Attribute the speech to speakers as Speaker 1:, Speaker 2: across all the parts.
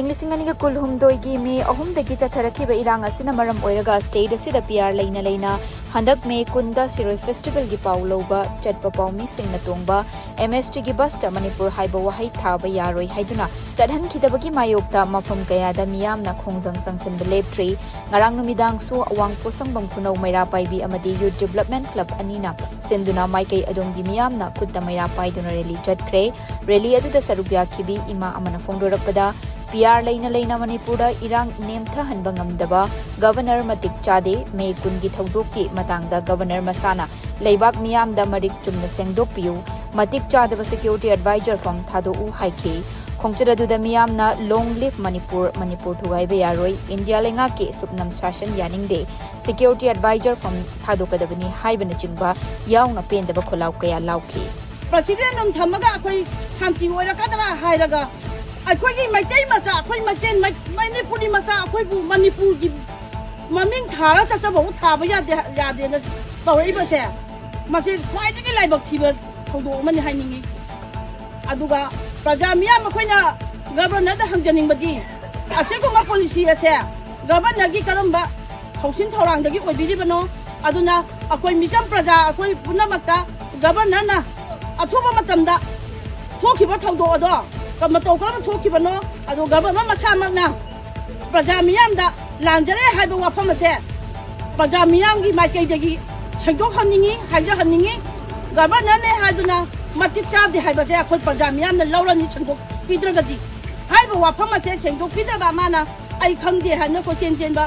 Speaker 1: Inglising aniga kulhumdoigi me ahumdagi chatharakhiba irang asina maram oiraga state asida PR leina handak me kunda siroi festival gi pauloba chatpa paumi singna tongba MST gi basta Manipur haiba wahai thaba yaroi haiduna chadhan khidabagi mayokta mafam kaya da miyamna khongjang sangsen beleptri ngarang numidang su awang posangbam khunau maira paibi amadi youth development club anina senduna maikai adongdi miyamna kudda maira paiduna rally chatkre rally adu da sarubya khibi ima amana fongdorakpada PR leina Manipura irang nemtha hanba ngamdaba governor matik chade me kungi thaudokki matangda governor masana leibak miyam da marik chumna sengdokpiu matik chadaba security advisor from thado u haike khongchadadu da miyam na long live Manipur thugaibe yaroi India lenga ke supnam session yaningde security advisor from thado kadabani haibana chingba yauna pendaba kholau kaya lauki
Speaker 2: president num thamaga akhoi shanti oira kadara hairaga akhoi maitai macha akhoi machen Manipuri macha akhoi bu Manipur gi maming thara cha cha bo thaba yade na tawai ba se mase khwai gi laibak thiba thodo mani hainingi aduga praja miyam akhoi na governor da hangjaning badi ase ko ma policy ase governor gi karamba thausin thorang dagi oibiri bano aduna akhoi mijam praja akhoi punamakta governor na athuba matamda thokiba thodo odo kamato kama thokibano adu government macha magna praja miyam da lanjare haiba wafam ase praja miyam gi maikai dagi sengdok hamningi haija hamningi governor ne haduna matik chade haiba se akhoi praja miyam na lawrani sengdok pidragadi haiba wafam ase sengdok pidraba mana ai khangde hana ko chen ba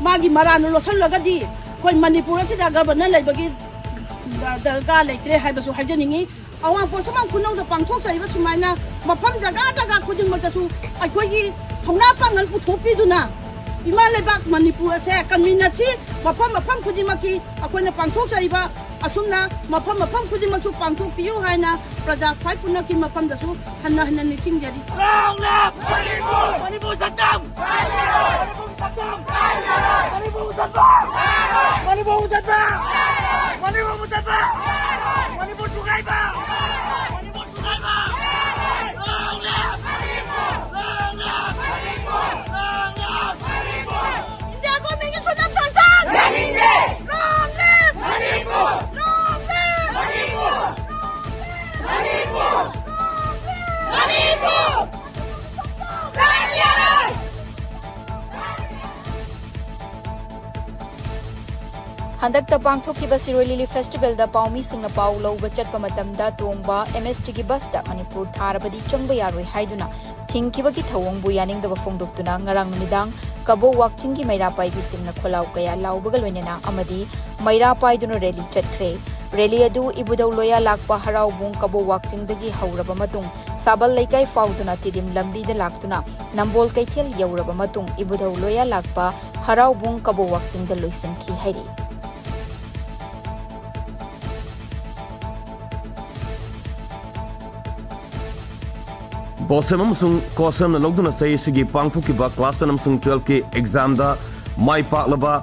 Speaker 2: magi maranu losal lagadi koi Manipur se da governor laibagi darga leitre haiba su haijaningi awang posamang kunau da pangthok chaiba sumaina mafam jaga khuding matasu akhoi thongna pangal puthopi duna ima lebak Manipur ase community mafam khudimaki akhoi na pangthok chaiba asumna mafam khudimang su pangthok piu haina praja phai punaki mafam da su hanna ni singjari Manipur satam Manipur tugaiba
Speaker 1: Handakta pangthokiba Siroi Lily Festival da paumi singna pau lauba chatpa matamda tongba MST gi basta Manipur tharabadi changba yaroi haiduna thingkiba gi thawongbu yaningdaba fongdoktuna ngarang numidang kabo wakching gi maira pai bi singna kholau kaya laubagal wenena amadi maira pai duna rally chatkre rally adu ibudau loya lakpa haraubung kabo wakching dagi hauraba matung sabal laikai fauduna tidim lambi da laktuna nambol kaithel yauraba matung ibudau loya lakpa haraubung kabo wakching da loisanki hairi
Speaker 3: Bosem amsung kosam na logduna say sigi pangthukiba class amsung 12 ki exam da mai paklaba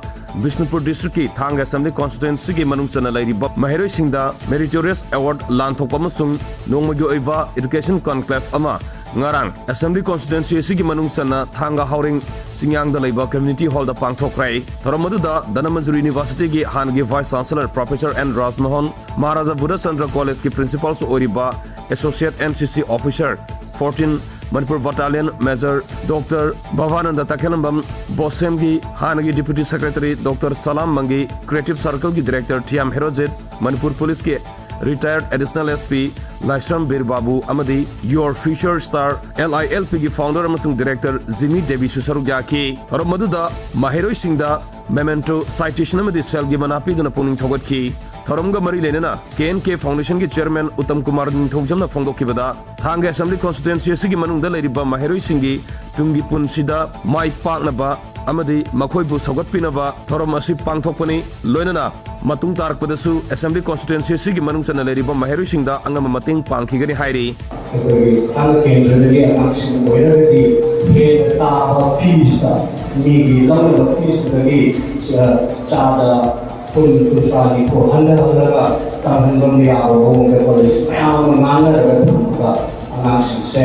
Speaker 3: Bishnupur district ki Thang Assembly constituency gi manungsana lairiba maheroi singda meritorious award lanthokpa amsung nongmagi oiba education conclave ama ngarang assembly constituency sigi manungsana Thanga hauring singyang da laiba community hall da pangthokrai thoramadu da Danamanjuri University gi hangi vice chancellor professor N Rajmohan Maharaja Budasandra college ki principal so oriba associate NCC officer 14 Manipur Battalion Major Dr. Bhavananda Takhelambam Bosem gi Hanagi Deputy Secretary Dr. Salam Mangi Creative Circle ki Director Tiam Herozet Manipur Police ki Retired Additional SP Laishram Bir Babu Amadi Your Future Star LILP ki Founder amasung Director Zimi Devi Susarugya ki Thoramadu da Maheroi Singda Memento Citation amadi Selgi Manapi duna puning thogot ki Thoramga Mari Lenena KNK Foundation ki Chairman Uttam Kumar Ninthongjamna Fongdokibada Thanga Assembly Constituency sigi manungda lairiba Maheroi Singi Tungi Punsida Mai Paknaba Amadi Makoibu Sagatpinaba Thoram asi pangthokpani loinana matung tarakpadasu Assembly Constituency sigi manungsana lairiba Maheroi Singda angama mating pangkhigani hairi
Speaker 4: Thanga Kendradagi action oiradi he ta fees ta migi lamna fees dagi chada Kuntrani ko handa tamhan bam ya ro ke police ayam ngana ra thumka anasing se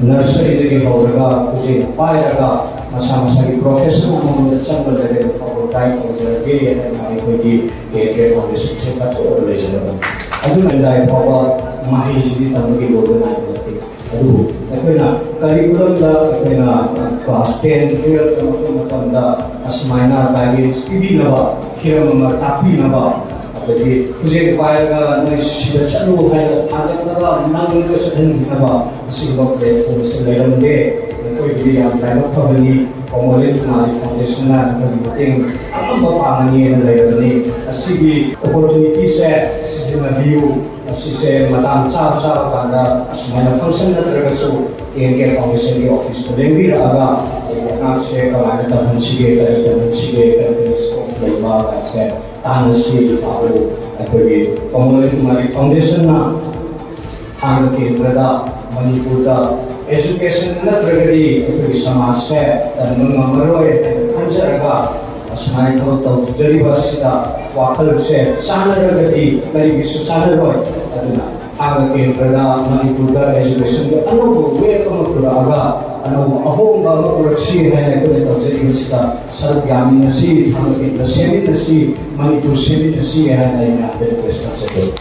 Speaker 4: nursery hawraga kuje pairaga masa ki professional among channel level for guide over ge ai ko gi ke foundation se ka to relation adu nda power mahi ji tamgi organize करते adu akoina curriculum da akoina class 10 12 matanda asmaina guidance tibi naba khiram tapi naba jadi kuje pairaga noi sida chalu haila thadaknaga nangga sadhan naba sigba platform se lelamde koi bi am dialog phabani Komolit Kumari Foundation na naging ang pangani na layani asigi opportunity se sijina view asise madam cha kanda asmana function na tergaso KK Foundation di office ko lengi raga na se kamana tan sige ko laiba se tan si pawo atoi Komolit Kumari Foundation na hang ke brada Manipur da education na tragedy ito samaj se dan mengamaroi kanjaraga asmai to jariba sida wakal se sanaragadi kali bisu sanaroi aduna haga ke brada Manipur da education da anu we kamukuraga anu ahong ga mukuraksi hai ko to jariba sida saryami nasi haga ke semi nasi Manipur semi nasi hai na the question se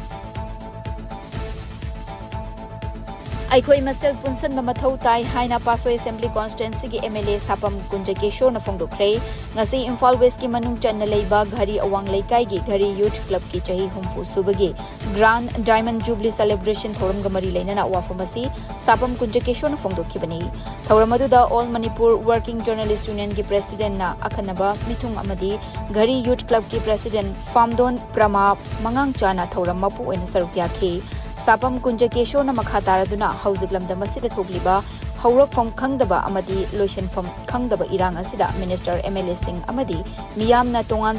Speaker 1: Aikoi masel punsan mathau tai haina Pasoi Assembly Constituency gi MLA Sapam Kunjakeshwar na phongdokre ngasi Imphal West ki manung channa leiba Ghari Awang Laikai gi Ghari Youth Club ki chahi humfu subagi Grand Diamond Jubilee Celebration thoram gamari leinana wafamasi Sapam Kunjakeshwar na phongdokhibani thoram aduda All Manipur Working Journalist Union gi President na akhanaba mithung amadi Ghari Youth Club ki President Famdon Prama Mangang Chana thoram mapu oina saruk yakhi Sapam Kunjakeshwar na makha taraduna hauziklamda masida thogliba haurakfam khangdaba amadi loisanfam khangdaba irang asida Minister MLA Singh amadi miyamna tongan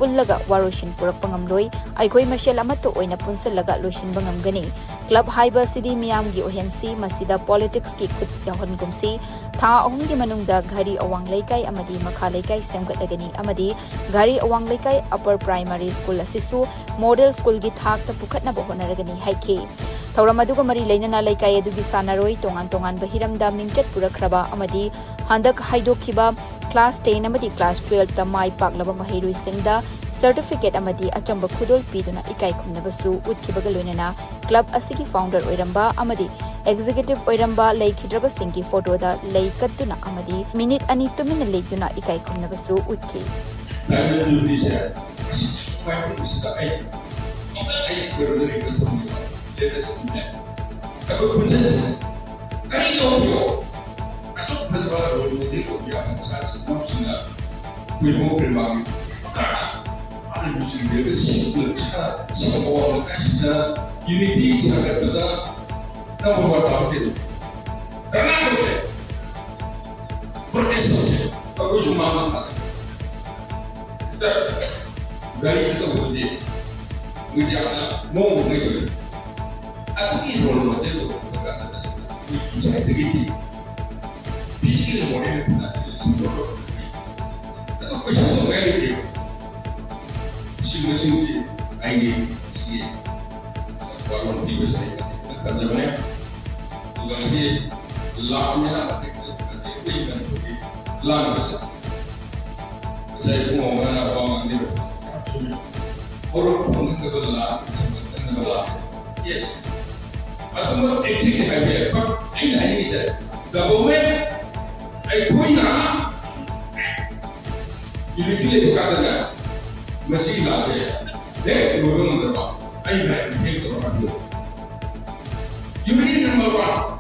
Speaker 1: pullaga waroshin purakpangamloi aikoi mashel amato oina punsallaga loisin bangamgani club haiba sidi miyam gi ohensi masida politics ki khut yahon gumsi tha ahum gi manungda Ghari Awang Laikai amadi makha Laikai semgatagani amadi Ghari Awang Laikai upper primary school asisu model school gi thak ta pukhatna bahonaragani haike thoram aduga mari leinana Laikai adugi sanaroi tongan bahiramda mingchat purakhraba amadi handak haidokhiba class 10 amadi class 12 ta mai paklaba mahairoi singda certificate amadi achamba khudol piduna ikai khumnabasu utkibaga loinana club asigi founder oiramba amadi executive oiramba leikidraba singki photo da leikatuna amadi minute ani tumina leiduna ikai khumnabasu utki
Speaker 5: Unity jaga pada nama wartawan itu. Karena apa sih? Protes saja. Aku cuma mengatakan. Kita dari kita boleh menjaga mau mengajar. Aku ini role model itu berkata dasar. Saya tergiti. Bisik model itu nanti semua. Aku bisa mengajar. Sing ini sih. Kalau di besar itu kan sebenarnya tugas sih lawannya apa itu kan lawan besar. Saya pun mau mana orang ini orang pun kebelah, kebelah. Yes. Atau mau exit aja, but ini saya. Government, pun nak ini tidak berkata masih lagi. Government berapa? I make the right move. You need number one.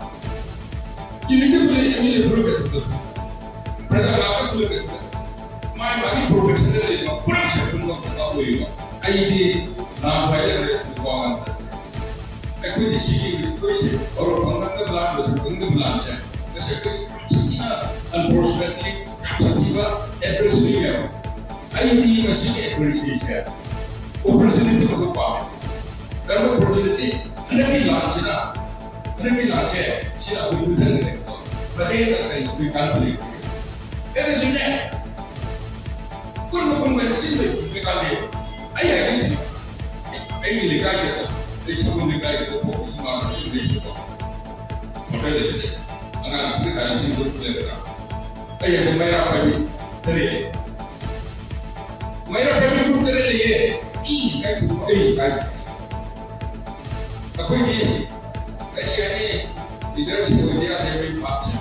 Speaker 5: You need to play progress. President look at my money professionally, my production will not come away. I did not violate the one. I could see the question or on the land with the blanche. The second, unfortunately, adversely. I need a secret appreciation. Opportunity to the power. Karena opportunity, anda launch na, sila urusan ni itu, berarti kita bukan beli. Ini sudah, kalau bukan sini bukan dia, ayah ini, ini legal ya, ini semua legal itu fokus semua ini itu. Pele, anak kita yang sibuk pele. Ayah tu merah kami terele. Merah kami pun terele ye. Kai. Aku ini, leadership dia ada yang baca.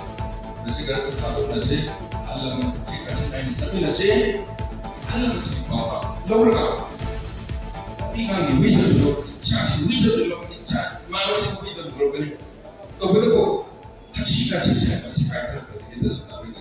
Speaker 5: Nasi kerana kita nasi, alam kita ini sami nasi, alam kita bawa. Lorga, pingang di wisdom dulu, cari wisdom dulu, cari mana sih wisdom dulu kan? Tahu betul tak? Taksi masih kaya kita sebenarnya.